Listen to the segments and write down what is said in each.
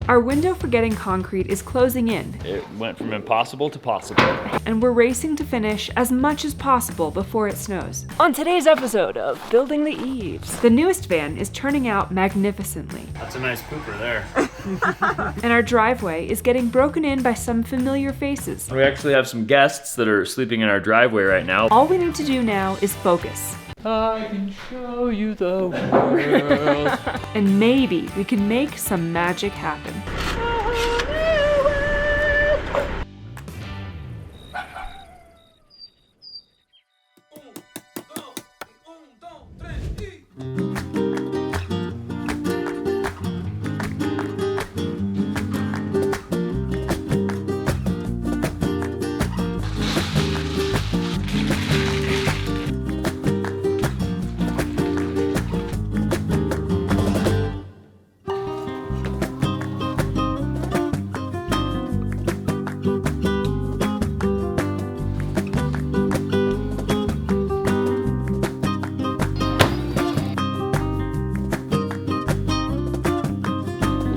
Our window for getting concrete is closing in. It went from impossible to possible. And we're racing to finish as much as possible before it snows. On today's episode of Building the Eaves, the newest van is turning out magnificently. That's a nice pooper there. And our driveway is getting broken in by some familiar faces. We actually have some guests that are sleeping in our driveway right now. All we need to do now is focus. I can show you the world. And maybe we can make some magic happen.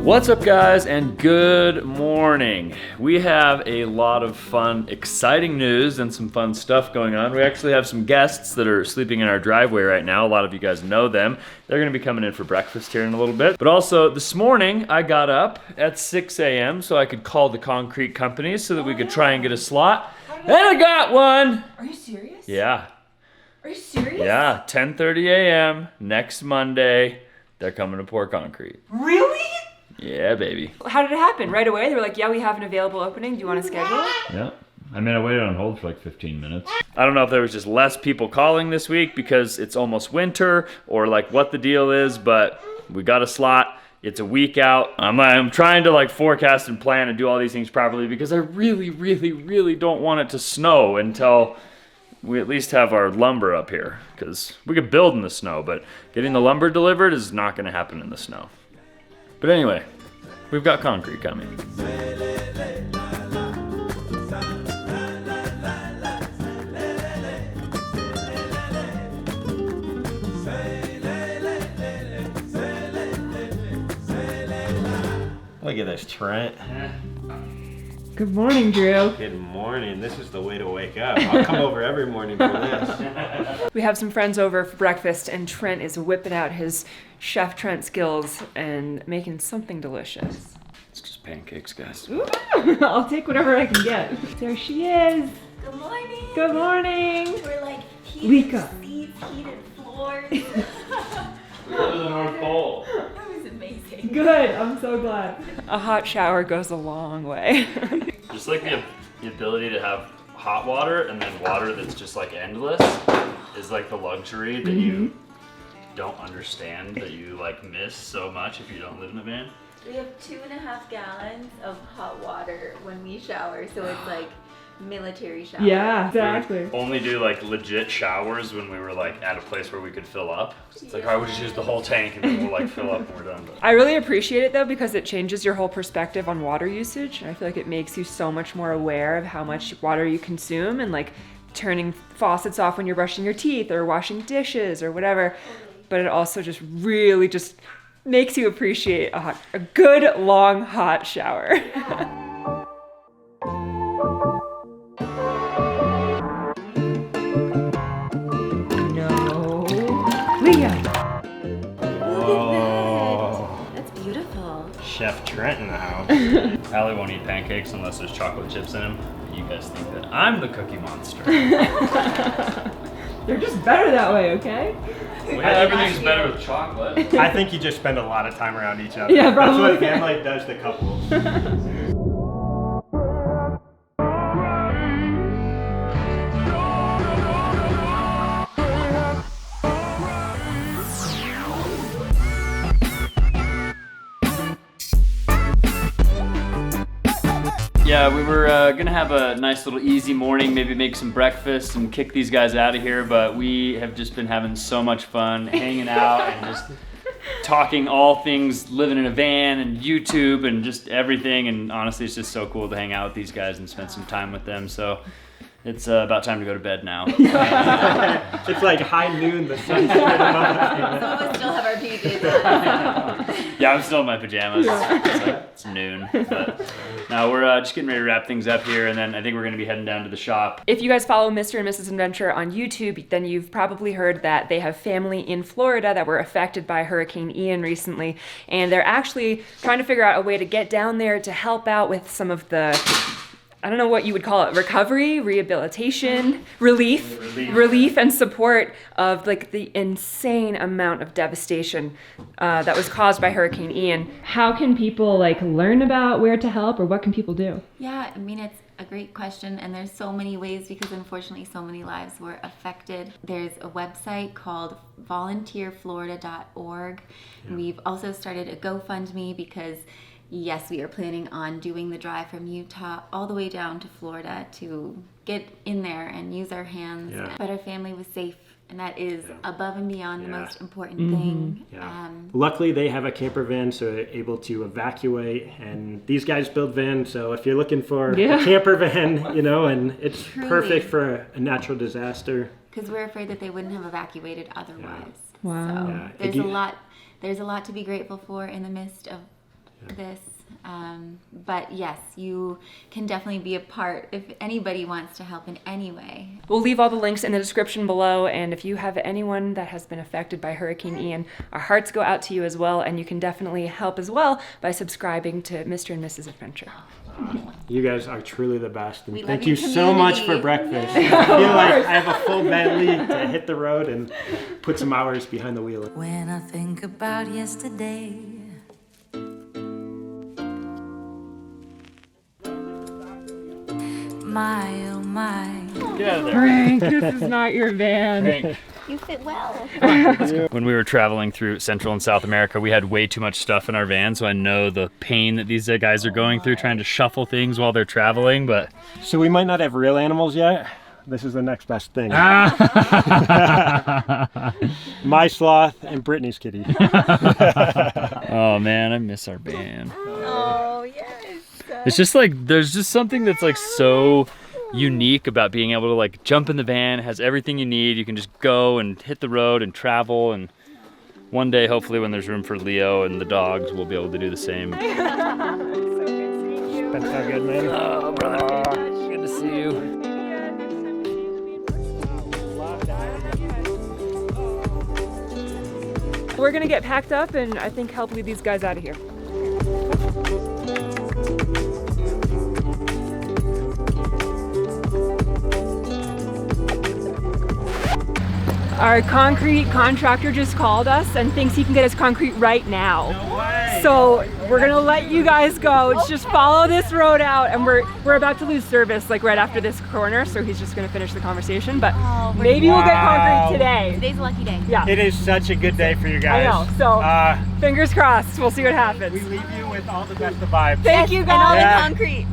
What's up, guys, and good morning. We have a lot of fun, exciting news and some fun stuff going on. We actually have some guests that are sleeping in our driveway right now. A lot of you guys know them. They're gonna be coming in for breakfast here in a little bit. But also, this morning, I got up at 6 a.m. so I could call the concrete companies so that we could try and get a slot. And I got one! Are you serious? Yeah. Are you serious? Yeah, 10:30 a.m. next Monday. They're coming to pour concrete. Really? Yeah, baby. How did it happen? Right away? They were like, yeah, we have an available opening. Do you want to schedule it? Yeah. I mean, I waited on hold for like 15 minutes. I don't know if there was just less people calling this week because it's almost winter or like what the deal is, but we got a slot. It's a week out. I'm trying to like forecast and plan and do all these things properly because I really don't want it to snow until we at least have our lumber up here, because we could build in the snow, but getting the lumber delivered is not going to happen in the snow. But anyway, we've got concrete coming. Look at this, Trent. Good morning, Drew. Good morning. This is the way to wake up. I'll come over every morning for this. We have some friends over for breakfast, and Trent is whipping out his Chef Trent skills and making something delicious. It's just pancakes, guys. Ooh, I'll take whatever I can get. There she is. Good morning. Good morning. We're like Lika. heated seats, heated floors. We go to the North Pole. That was amazing. Good. I'm so glad. A hot shower goes a long way. Just like the ability to have hot water and then water that's just like endless is like the luxury that you don't understand, that you like miss so much if you don't live in a van. We have 2.5 gallons of hot water when we shower, so it's like military shower. Yeah, exactly. We only do like legit showers when we were like at a place where we could fill up. It's like, all right, we'll just use the whole tank and then we'll like fill up when we're done. But I really appreciate it though, because it changes your whole perspective on water usage. And I feel like it makes you so much more aware of how much water you consume, and like turning faucets off when you're brushing your teeth or washing dishes or whatever. But it also just really just makes you appreciate a good long hot shower. No. Leah. Whoa. That's beautiful. Chef Trent in the house. Allie won't eat pancakes unless there's chocolate chips in them. You guys think that I'm the cookie monster. They're just better that way, okay? Everything's better with chocolate. I think you just spend a lot of time around each other. Yeah, probably. That's what van life does to couples. Yeah, we were gonna have a nice little easy morning, maybe make some breakfast and kick these guys out of here, but we have just been having so much fun hanging out and just talking all things living in a van and YouTube and just everything. And honestly, it's just so cool to hang out with these guys and spend some time with them. So it's about time to go to bed now. It's like high noon, the sun's right above us. Some of us still have our PJs on. Yeah, I'm still in my pajamas. It's noon. But now we're just getting ready to wrap things up here, and then I think we're going to be heading down to the shop. If you guys follow Mr. and Mrs. Adventure on YouTube, then you've probably heard that they have family in Florida that were affected by Hurricane Ian recently, and they're actually trying to figure out a way to get down there to help out with some of the, I don't know what you would call it, recovery, rehabilitation, relief and support of like the insane amount of devastation that was caused by Hurricane Ian. How can people like learn about where to help, or what can people do? Yeah, I mean, it's a great question, and there's so many ways because unfortunately so many lives were affected. There's a website called volunteerflorida.org. Yeah. We've also started a GoFundMe because yes, we are planning on doing the drive from Utah all the way down to Florida to get in there and use our hands. Yeah. But our family was safe, and that is above and beyond the most important thing. Yeah. Luckily, they have a camper van, so they're able to evacuate. And these guys build vans, so if you're looking for a camper van, you know, and it's perfect for a natural disaster. Because we're afraid that they wouldn't have evacuated otherwise. Yeah. Wow. So there's a lot to be grateful for in the midst of this, but yes, you can definitely be a part if anybody wants to help in any way. We'll leave all the links in the description below, and if you have anyone that has been affected by Hurricane Ian, our hearts go out to you as well, and you can definitely help as well by subscribing to Mr. and Mrs. Adventure. You guys are truly the best, and we thank you so much for breakfast. I feel like I have a full belly to hit the road and put some hours behind the wheel. When I think about yesterday, my oh my. Get out of there. Frank, this is not your van. Frank. You fit well. When we were traveling through Central and South America, we had way too much stuff in our van, so I know the pain that these guys are going through trying to shuffle things while they're traveling, but... So we might not have real animals yet. This is the next best thing. My sloth and Brittany's kitty. Oh man, I miss our van. Oh, yes. It's just like, there's just something that's like so unique about being able to like jump in the van. It has everything you need. You can just go and hit the road and travel, and one day, hopefully when there's room for Leo and the dogs, we'll be able to do the same. It's been so good, man. Oh, brother. Good to see you. We're gonna get packed up and I think help lead these guys out of here. Our concrete contractor just called us and thinks he can get us concrete right now. No way. So we're gonna let you guys go. Just follow this road out, and we're about to lose service like right after this corner, so he's just gonna finish the conversation. But maybe we'll get concrete today. Today's a lucky day. Yeah. It is such a good day for you guys. I know. So fingers crossed. We'll see what happens. We leave you with all the best of vibes. Thank you And all guys. the concrete.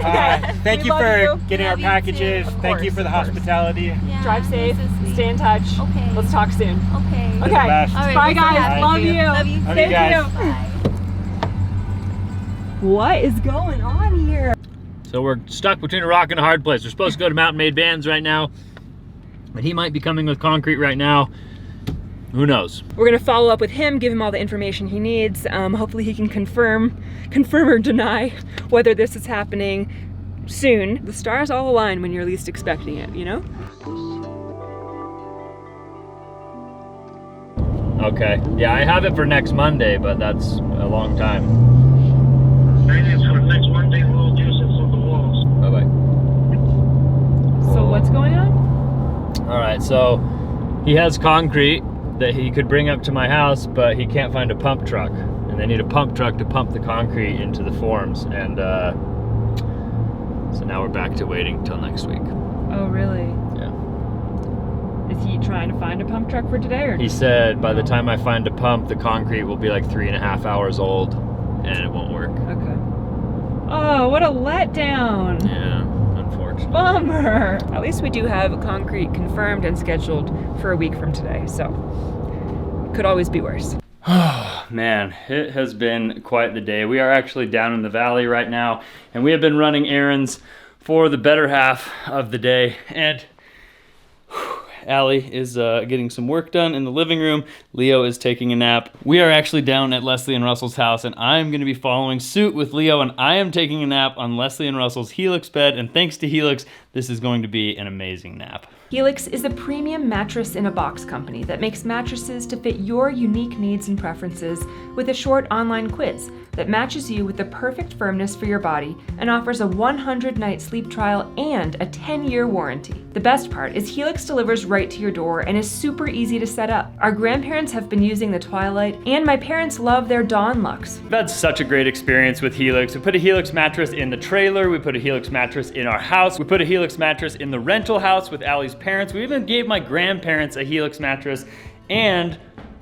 Thank We you love for you. getting our Love you packages. too. Thank you for the hospitality. Yeah, Drive safe. this is sweet. Stay in touch. Okay. Let's talk soon. Okay. You're the Okay. best. All right, Bye we'll guys. see you. Love you. Love you. Love you Thank guys. you. Bye. What is going on here? So we're stuck between a rock and a hard place. We're supposed to go to Mountain Made Vans right now, but he might be coming with concrete right now. Who knows? We're gonna follow up with him, give him all the information he needs. Hopefully he can confirm or deny whether this is happening soon. The stars all align when you're least expecting it, you know? Okay. Yeah, I have it for next Monday, but that's a long time. For next Monday, we'll use it for the walls. Bye-bye. So what's going on? All right, so he has concrete that he could bring up to my house, but he can't find a pump truck. And they need a pump truck to pump the concrete into the forms. And so now we're back to waiting till next week. Oh, really? Yeah. Is he trying to find a pump truck for today, or? He said by the time I find a pump, the concrete will be like 3.5 hours old and it won't work. Okay. Oh, what a letdown. Yeah, unfortunately. Bummer. At least we do have concrete confirmed and scheduled for a week from today, so could always be worse. Oh man, it has been quite the day. We are actually down in the valley right now, and we have been running errands for the better half of the day, and Allie is getting some work done in the living room. Leo is taking a nap. We are actually down at Leslie and Russell's house, and I'm going to be following suit with Leo, and I am taking a nap on Leslie and Russell's Helix bed, and thanks to Helix, this is going to be an amazing nap. Helix is a premium mattress in a box company that makes mattresses to fit your unique needs and preferences with a short online quiz that matches you with the perfect firmness for your body and offers a 100-night sleep trial and a 10-year warranty. The best part is Helix delivers right to your door and is super easy to set up. Our grandparents have been using the Twilight, and my parents love their Dawn Luxe. We've had such a great experience with Helix. We put a Helix mattress in the trailer, we put a Helix mattress in our house, we put a Helix mattress in the rental house with Allie's parents, we even gave my grandparents a Helix mattress, and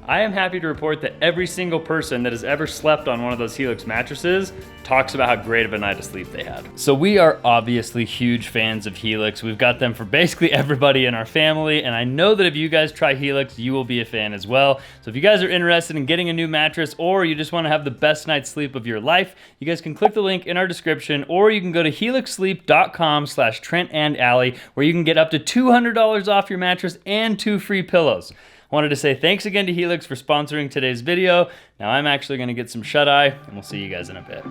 I am happy to report that every single person that has ever slept on one of those Helix mattresses talks about how great of a night of sleep they had. So we are obviously huge fans of Helix. We've got them for basically everybody in our family, and I know that if you guys try Helix, you will be a fan as well. So if you guys are interested in getting a new mattress, or you just want to have the best night's sleep of your life, you guys can click the link in our description, or you can go to helixsleep.com/Trent and Allie, where you can get up to $200 off your mattress and 2 free pillows. I wanted to say thanks again to Helix for sponsoring today's video. Now I'm actually going to get some shut-eye, and we'll see you guys in a bit.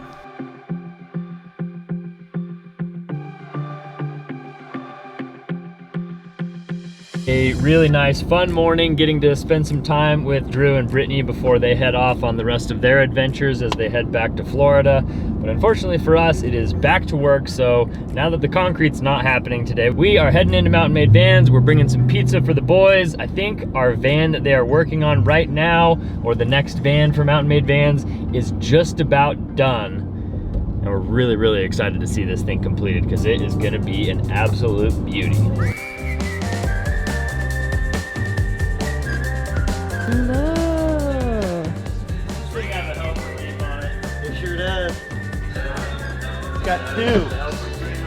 A really nice, fun morning, getting to spend some time with Drew and Brittany before they head off on the rest of their adventures as they head back to Florida. But unfortunately for us, it is back to work, so now that the concrete's not happening today, we are heading into Mountain Made Vans. We're bringing some pizza for the boys. I think our van that they are working on right now, or the next van for Mountain Made Vans, is just about done. And we're really, really excited to see this thing completed because it is gonna be an absolute beauty. Look. This thing has a helper name on it. It sure does. It's got 2.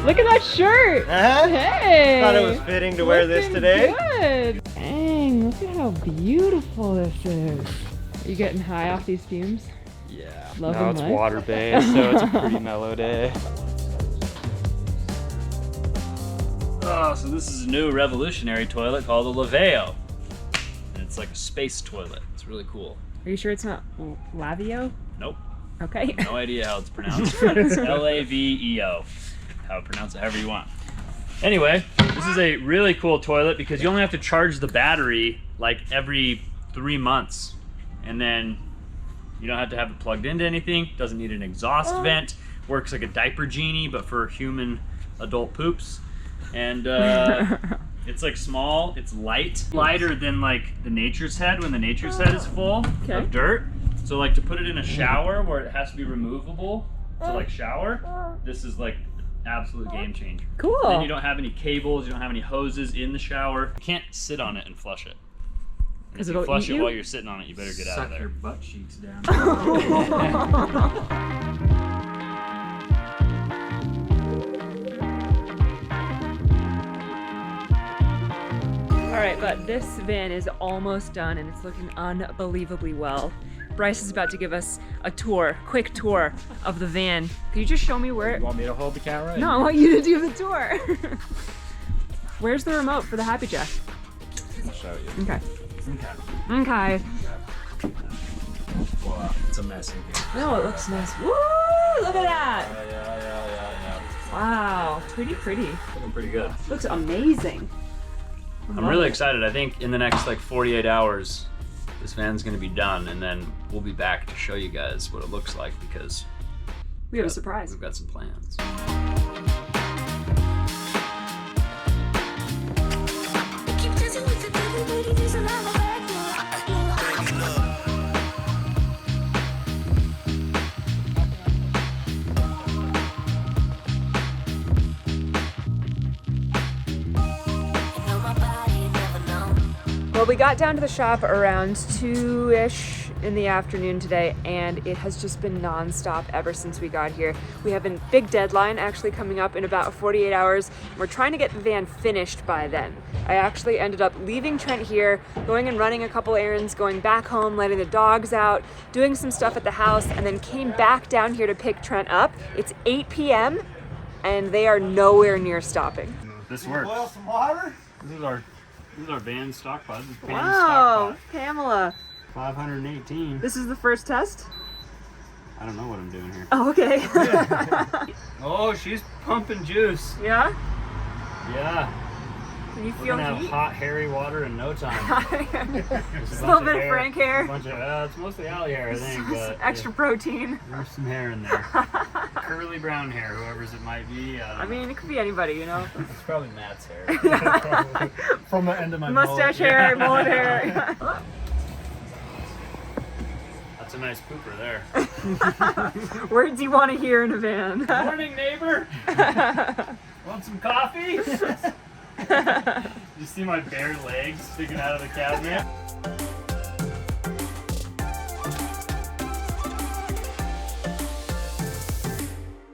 Look at that shirt. Hey. Thought it was fitting to wear this today. Good. Dang, look at how beautiful this is. Are you getting high off these fumes? Yeah. Loving No, it's life? water-based, so it's a pretty mellow day. Oh, so this is a new revolutionary toilet called a Laveo. And it's like a space toilet. It's really cool. Are you sure it's not Laveo? Nope. Okay. No idea how it's pronounced. It's Laveo. How to pronounce it however you want. Anyway, this is a really cool toilet because you only have to charge the battery like every 3 months. And then you don't have to have it plugged into anything. Doesn't need an exhaust vent. Works like a diaper genie, but for human adult poops. And it's like small, it's light. Lighter than like the Nature's Head when the Nature's Head is full of dirt. So like to put it in a shower where it has to be removable to like shower, this is like absolute game changer. Cool. And then you don't have any cables, you don't have any hoses in the shower. You can't sit on it and flush it. And if you flush it while you're sitting on it, you better get out of there. Suck your butt cheeks down. All right, but this van is almost done and it's looking unbelievably well. Bryce is about to give us a quick tour of the van. Can you just show me where it... You want me to hold the camera? No, I want you to do the tour. Where's the remote for the Happy Jack? I'll show you. Okay. Okay. Wow, it's a mess in here. No, it looks nice. Woo! Look at that. Yeah. Wow, pretty. Looking pretty good. Looks amazing. I'm really excited. I think in the next like 48 hours, this van's gonna be done, and then we'll be back to show you guys what it looks like because We have a surprise. We've got some plans. Well, we got down to the shop around 2-ish in the afternoon today, and it has just been non-stop ever since we got here. We have a big deadline actually coming up in about 48 hours. We're trying to get the van finished by then. I actually ended up leaving Trent here, going and running a couple errands, going back home, letting the dogs out, doing some stuff at the house, and then came back down here to pick Trent up. It's 8 p.m. and they are nowhere near stopping. This works. Boil some water? This is our This is our van stock pod. Wow, Pamela. 518. This is the first test? I don't know what I'm doing here. Oh, okay. Oh, she's pumping juice. Yeah? Yeah. Can you We're feel gonna have heat? hot, hairy water in no time. Just a little bit of Frank hair. It's mostly Allie hair, I think. But Extra protein. there's some hair in there. Curly brown hair, whoever's it might be. I mean, it could be anybody, you know. It's probably Matt's hair. From the end of my Mustache mullet. hair, mullet hair. That's a nice pooper there. Words you want to hear in a van. Morning, neighbor. Want some coffee? You see my bare legs sticking out of the cabinet?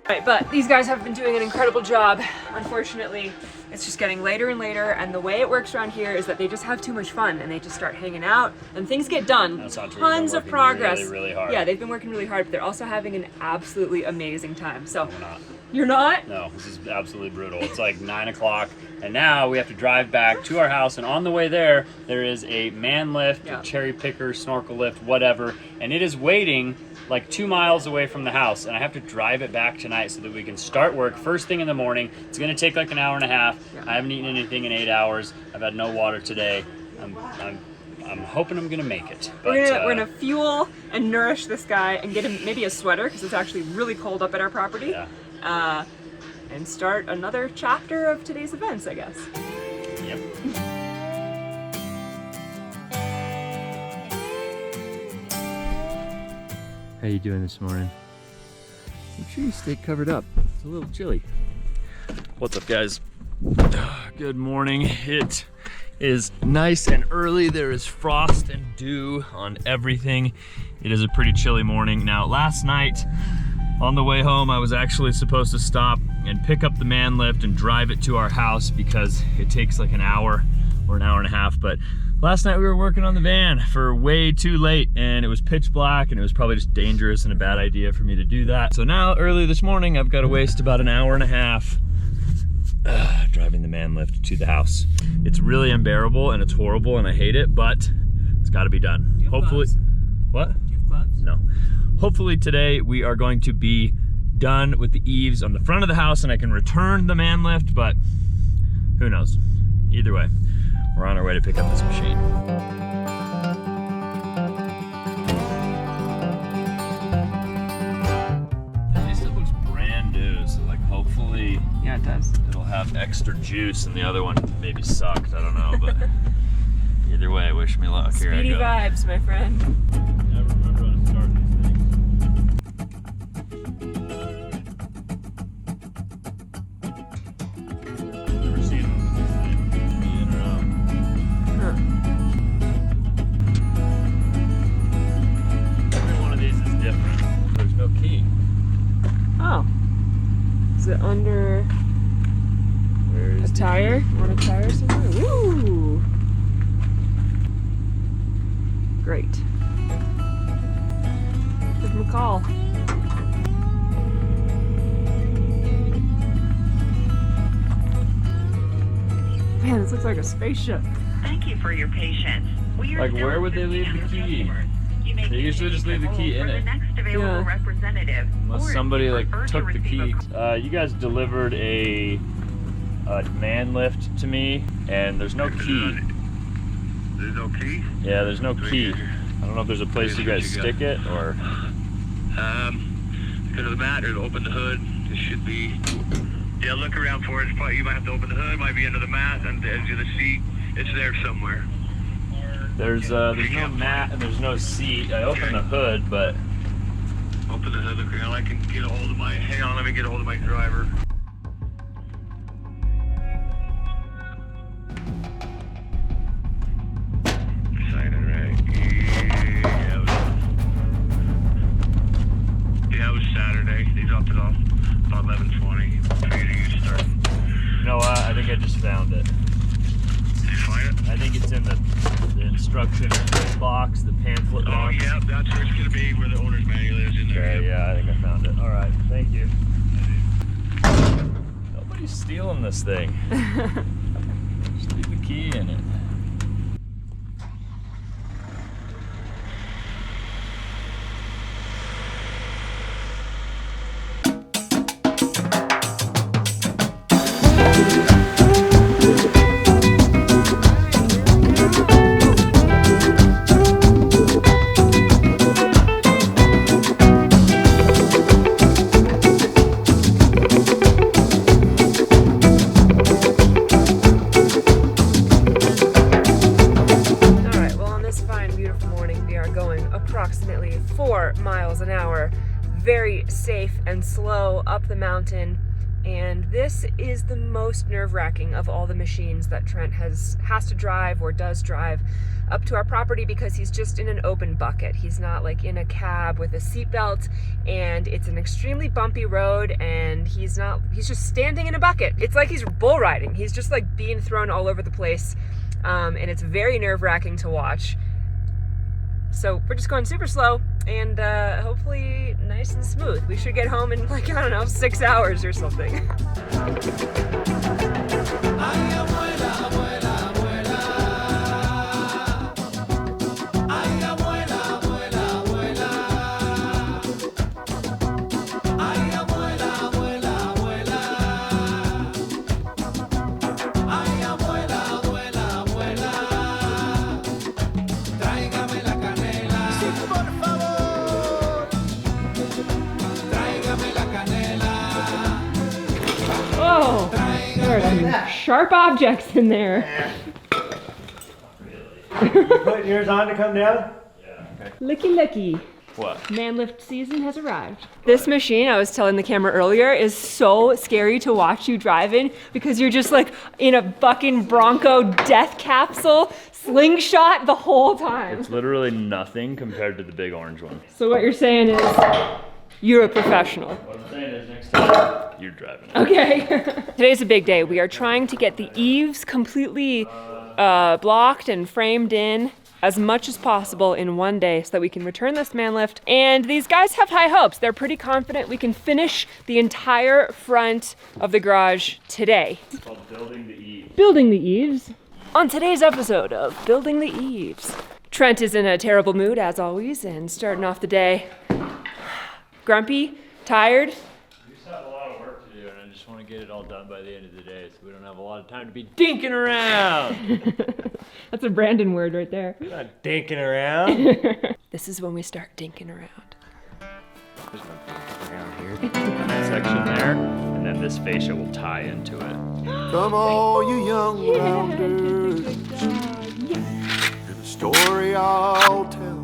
Right, but these guys have been doing an incredible job. Unfortunately, it's just getting later and later, and the way it works around here is that they just have too much fun and they just start hanging out and things get done. That's not true. Tons of progress. Really, really hard. Yeah, they've been working really hard, but they're also having an absolutely amazing time. So We're not. you're not? No, this is absolutely brutal. It's like 9 o'clock, and now we have to drive back to our house, and on the way there is a man lift, Yeah. a cherry picker, snorkel lift, whatever, and it is waiting like 2 miles away from the house, and I have to drive it back tonight so that we can start work first thing in the morning. It's gonna take like an hour and a half. Yeah. I haven't eaten anything in 8 hours. I've had no water today. I'm hoping I'm gonna make it. But, We're gonna fuel and nourish this guy and get him maybe a sweater because it's actually really cold up at our property. Yeah. And start another chapter of today's events, I guess. Yep. How you doing this morning? Make sure you stay covered up. It's a little chilly. What's up, guys? Good morning. It is nice and early. There is frost and dew on everything. It is a pretty chilly morning. Now, last night on the way home, I was actually supposed to stop and pick up the man lift and drive it to our house because it takes like an hour or an hour and a half. But last night we were working on the van for way too late, and it was pitch black, and it was probably just dangerous and a bad idea for me to do that. So now, early this morning, I've got to waste about an hour and a half driving the man lift to the house. It's really unbearable and it's horrible and I hate it, but it's got to be done. Hopefully, what? Do you have gloves? No. Hopefully today we are going to be done with the eaves on the front of the house and I can return the man lift, but who knows? Either way, we're on our way to pick up this machine. At least it looks brand new, so like hopefully Yeah, it does. it'll have extra juice and the other one maybe sucked, I don't know, but either way, wish me luck. Here Speedy I go. vibes, my friend. Never remember how to start these things. Never seen them in or out. Huh. Every one of these is different. There's no key. Oh. Is it under Where's a tire? On a tire somewhere? Woo! Great. Give him a call. Man, this looks like a spaceship. Thank you for your patience. We are Like, still where would they leave the assisting key? other customers. You may They usually just leave the continue key to in hold it. for the next available Yeah. representative. Unless or if somebody you like prefer to took the receive key. a You guys delivered a man lift to me, and there's no key. There's no key? Yeah, there's no key. I don't know if there's a place you guys stick it or. Go to the mat or open the hood. It should be. Yeah, look around for it. It's probably, you might have to open the hood. It might be under the mat and the edge of the seat. It's there somewhere. There's no mat and there's no seat. I opened the hood, but Open the hood. Look around. I can get a hold of my. Hang on, let me get a hold of my driver. Sign it right. Yeah, it was Saturday. They dropped it off about 11:20. Figured you start. you know what? I think I just found it. Did you find it? I think it's in the instruction box, the pamphlet Oh box. yeah, that's where it's gonna be, where the owner's manual is in there. Okay, yeah, I think I found it. All right, thank you. Nobody's stealing this thing. Just leave the key in it. up the mountain. And this is the most nerve-wracking of all the machines that Trent has to drive or does drive up to our property, because he's just in an open bucket. He's not like in a cab with a seatbelt, and it's an extremely bumpy road, and he's just standing in a bucket. It's like he's bull riding. He's just like being thrown all over the place, and it's very nerve-wracking to watch. So we're just going super slow and hopefully nice and smooth. We should get home in like, I don't know, 6 hours or something. Oh, there are some sharp objects in there. You putting yours on to come down? Yeah. Licky. What? Man lift season has arrived. This machine, I was telling the camera earlier, is so scary to watch you drive in, because you're just like in a fucking Bronco death capsule slingshot the whole time. It's literally nothing compared to the big orange one. So what you're saying is, you're a professional. What I'm saying is, next time you're driving it. Okay. Today's a big day. We are trying to get the eaves completely blocked and framed in as much as possible in one day so that we can return this man lift. And these guys have high hopes. They're pretty confident we can finish the entire front of the garage today. It's called building the eaves. Building the eaves. On today's episode of Building the Eaves, Trent is in a terrible mood as always and starting off the day grumpy, tired. We just have a lot of work to do, and I just want to get it all done by the end of the day, so we don't have a lot of time to be dinking around. That's a Brandon word right there. Not dinking around. This is when we start dinking around. There's no dinking around here. That section there, and then this fascia will tie into it. Come all you young wonders, and a story I'll tell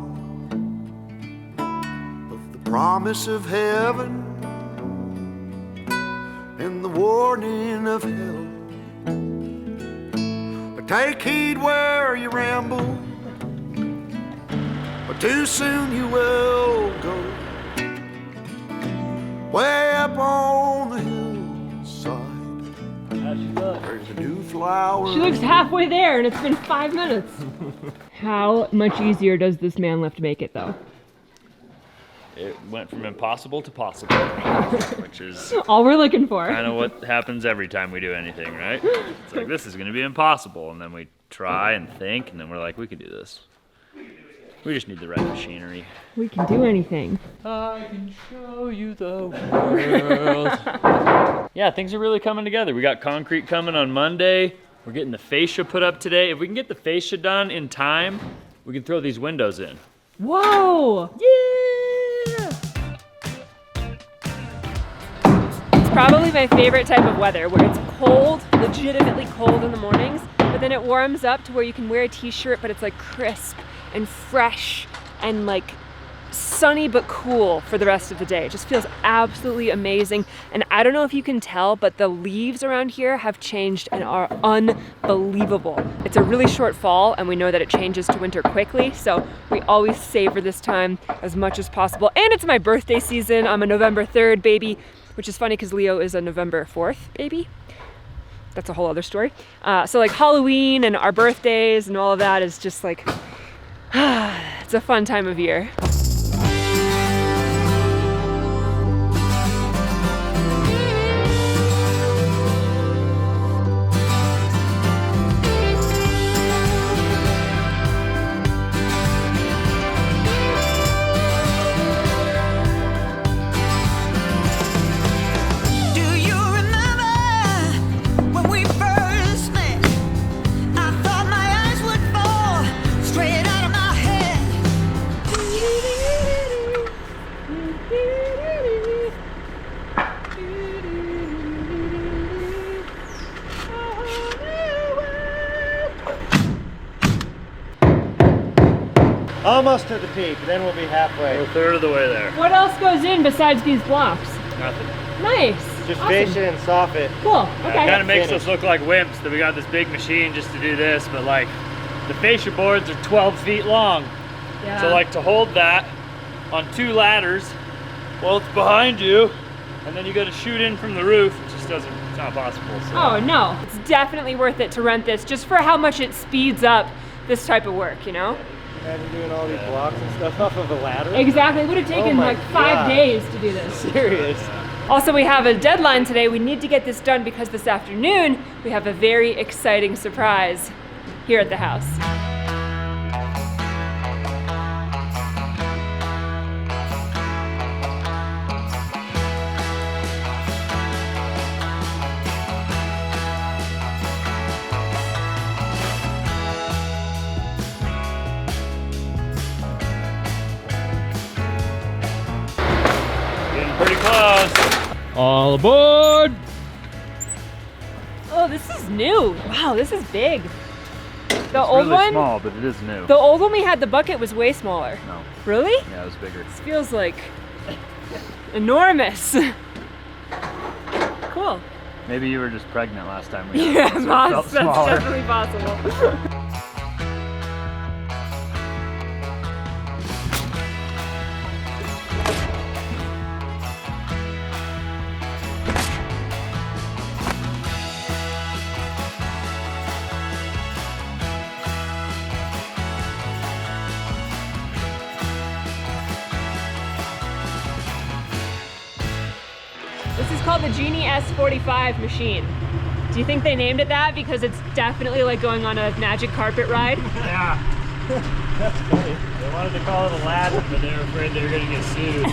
of the promise of heaven and the warning of hell. But take heed where you ramble, or too soon you will go. Way up on the hillside, there's a new flower. She looks halfway there and it's been 5 minutes. How much easier does this man lift make it though? It went from impossible to possible, which is all we're looking for. kind of what happens every time we do anything, right? It's like, this is going to be impossible, and then we try and think, and then we're like, we can do this. We just need the right machinery. We can do anything. I can show you the world. Yeah, things are really coming together. We got concrete coming on Monday. We're getting the fascia put up today. If we can get the fascia done in time, we can throw these windows in. Whoa! Yeah! It's probably my favorite type of weather, where it's cold, legitimately cold in the mornings, but then it warms up to where you can wear a t-shirt, but it's like crisp and fresh and like sunny but cool for the rest of the day. It just feels absolutely amazing. And I don't know if you can tell, but the leaves around here have changed and are unbelievable. It's a really short fall, and we know that it changes to winter quickly, so we always savor this time as much as possible. And it's my birthday season. I'm a November 3rd baby, which is funny because Leo is a November 4th baby. That's a whole other story. So like Halloween and our birthdays and all of that is just like, it's a fun time of year. Almost to the peak, then we'll be halfway. We're a third of the way there. What else goes in besides these blocks? Nothing. Nice. Just Awesome. face it and soft it. Cool. It Okay. kind of makes us look like wimps that we got this big machine just to do this, but like the fascia boards are 12 feet long. Yeah. So like to hold that on 2 ladders while it's behind you, and then you got to shoot in from the roof, it just doesn't, it's not possible. So. Oh no, it's definitely worth it to rent this just for how much it speeds up this type of work, you know? Imagine doing all these blocks and stuff off of a ladder. Exactly, it would have taken my like 5 God. days to do this. Serious. Also, we have a deadline today. We need to get this done because this afternoon we have a very exciting surprise here at the house. Getting pretty close. All aboard! Oh, this is new. Wow, this is big. The It's old really one, small, but it is new. the old one we had, the bucket was way smaller. No. Really? Yeah, it was bigger. This feels like enormous. Cool. Maybe you were just pregnant last time we got Yeah, it, so it that's felt smaller. definitely possible. This is called the Genie S45 machine. Do you think they named it that because it's definitely like going on a magic carpet ride? Yeah. That's funny. They wanted to call it a ladder, but they were afraid they were going to get sued.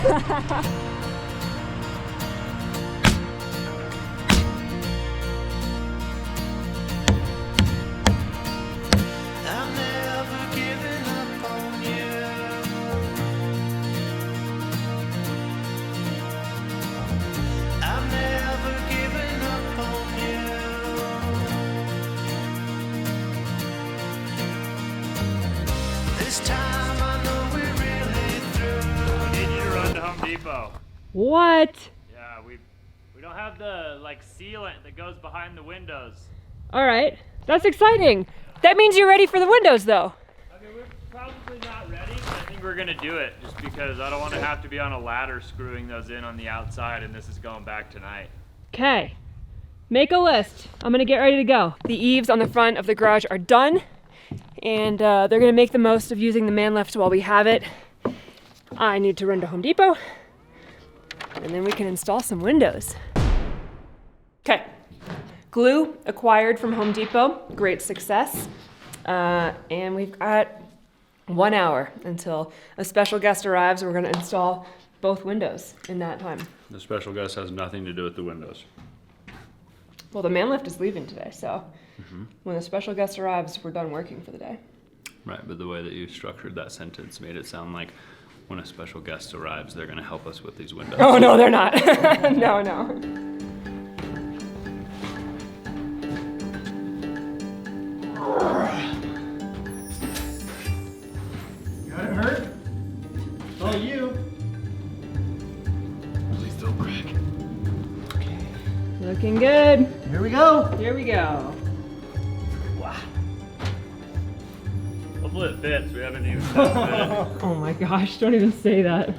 I'm never giving up on you. I'm never giving up on you. This time I know we're really through. We need you to run to Home Depot. What? Yeah, we don't have the like sealant that goes behind the windows. All right, that's exciting. That means you're ready for the windows though. I mean, we're probably not ready, but I think we're gonna do it just because I don't want to have to be on a ladder screwing those in on the outside, and this is going back tonight. Okay, make a list. I'm gonna get ready to go. The eaves on the front of the garage are done, and they're gonna make the most of using the man lift while we have it. I need to run to Home Depot, and then we can install some windows. Okay, glue acquired from Home Depot, great success. And we've got 1 hour until a special guest arrives. We're gonna install both windows in that time. The special guest has nothing to do with the windows. Well, the man lift is leaving today, so when the special guest arrives, we're done working for the day. Right, but the way that you structured that sentence made it sound like when a special guest arrives, they're going to help us with these windows. Oh, no, they're not. No, no. Got it hurt? Oh, you. Please don't crack. Looking good. Here we go. Here we go. Hopefully it fits. We haven't even tested it. Oh my gosh, don't even say that.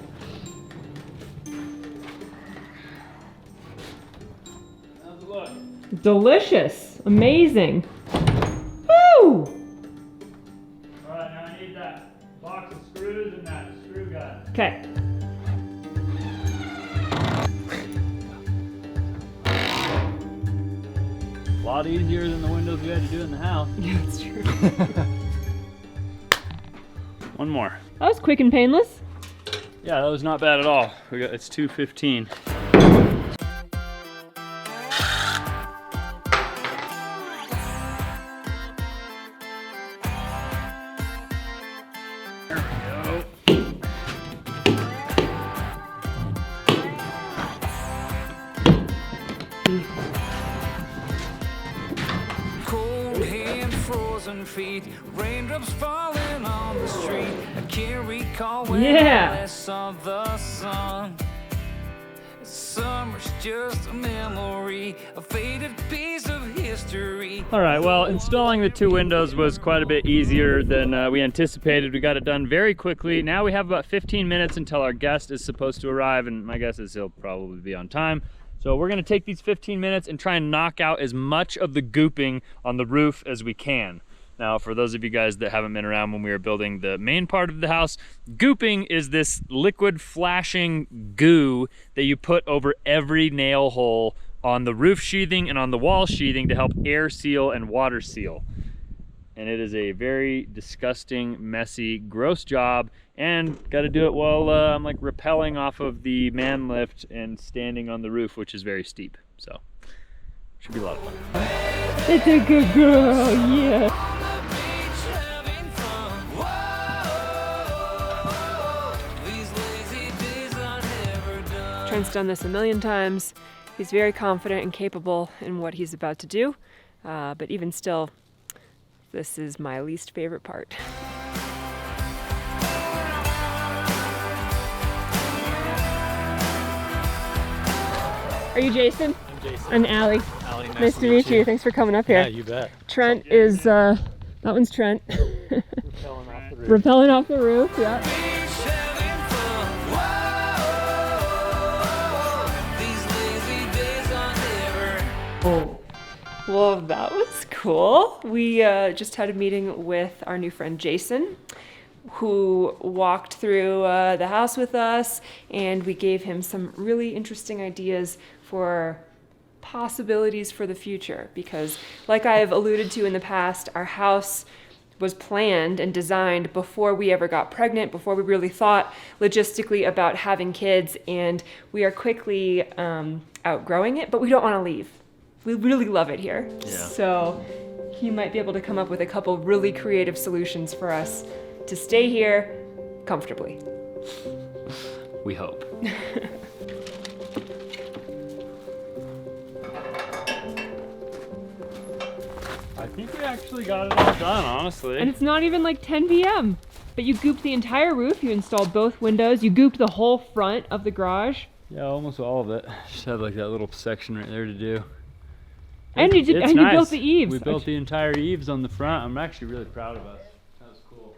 How's it look? Delicious. Amazing. Woo! Alright, now I need that box of screws and that screw gun. Okay. A lot easier than the windows we had to do in the house. Yeah, that's true. One more. That was quick and painless. Yeah, that was not bad at all. It's 2:15. There we go. Cold hand, frozen feet, raindrops falling on the street. I can't recall when Yeah. I last saw the sun. summer's just a memory, a faded piece of history. All right, well, installing the 2 windows was quite a bit easier than we anticipated. We got it done very quickly. Now we have about 15 minutes until our guest is supposed to arrive, and my guess is he'll probably be on time. So we're gonna take these 15 minutes and try and knock out as much of the gooping on the roof as we can. Now, for those of you guys that haven't been around when we were building the main part of the house, gooping is this liquid flashing goo that you put over every nail hole on the roof sheathing and on the wall sheathing to help air seal and water seal. And it is a very disgusting, messy, gross job, and got to do it while I'm like rappelling off of the man lift and standing on the roof, which is very steep. So, should be a lot of fun. It's a good girl, yeah. Trent's done this a million times. He's very confident and capable in what he's about to do, but even still, this is my least favorite part. Are you Jason? I'm Jason. I'm Allie. Allie, nice to meet you. Thanks for coming up here. Yeah, you bet. Trent is, that one's Trent. Rappelling off the roof. Rappelling off the roof, yeah. Oh, well, that was cool. We just had a meeting with our new friend Jason, who walked through the house with us, and we gave him some really interesting ideas for possibilities for the future. Because, like I have alluded to in the past, our house was planned and designed before we ever got pregnant, before we really thought logistically about having kids, and we are quickly outgrowing it, but we don't want to leave. We really love it here. Yeah. So he might be able to come up with a couple really creative solutions for us to stay here comfortably. We hope. I think we actually got it all done, honestly. And it's not even like 10 p.m. But you gooped the entire roof, you installed both windows, you gooped the whole front of the garage. Yeah, almost all of it. Just had like that little section right there to do. And you did, and nice. You built the eaves. We built the entire eaves on the front. I'm actually really proud of us. That was cool.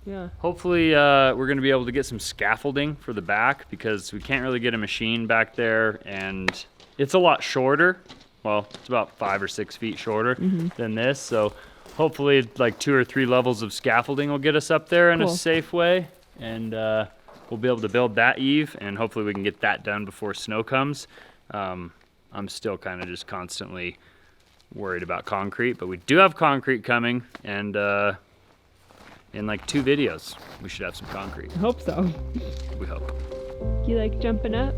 Yeah. Hopefully we're going to be able to get some scaffolding for the back, because we can't really get a machine back there, and it's a lot shorter. Well, it's about 5 or 6 feet shorter than this. So hopefully like 2 or 3 levels of scaffolding will get us up there in a safe way, and we'll be able to build that eave, and hopefully we can get that done before snow comes. I'm still kind of just constantly worried about concrete, but we do have concrete coming, and in like 2 videos, we should have some concrete. I hope so. We hope. You like jumping up?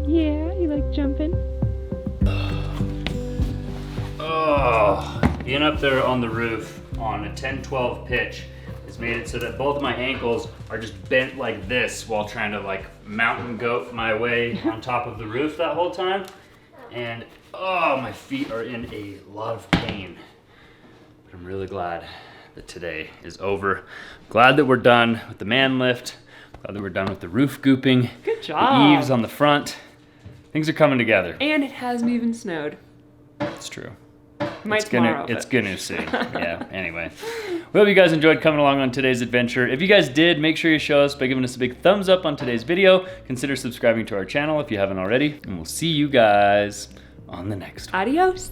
Yeah, you like jumping? Oh, being up there on the roof on a 10-12 pitch has made it so that both of my ankles are just bent like this while trying to like mountain goat my way on top of the roof that whole time. And oh, my feet are in a lot of pain. But I'm really glad that today is over. Glad that we're done with the man lift. Glad that we're done with the roof gooping. Good job. The eaves on the front. Things are coming together. And it hasn't even snowed. It's true. Might tomorrow. It's gonna see. Yeah, anyway. We hope you guys enjoyed coming along on today's adventure. If you guys did, make sure you show us by giving us a big thumbs up on today's video. Consider subscribing to our channel if you haven't already. And we'll see you guys on the next one. Adios.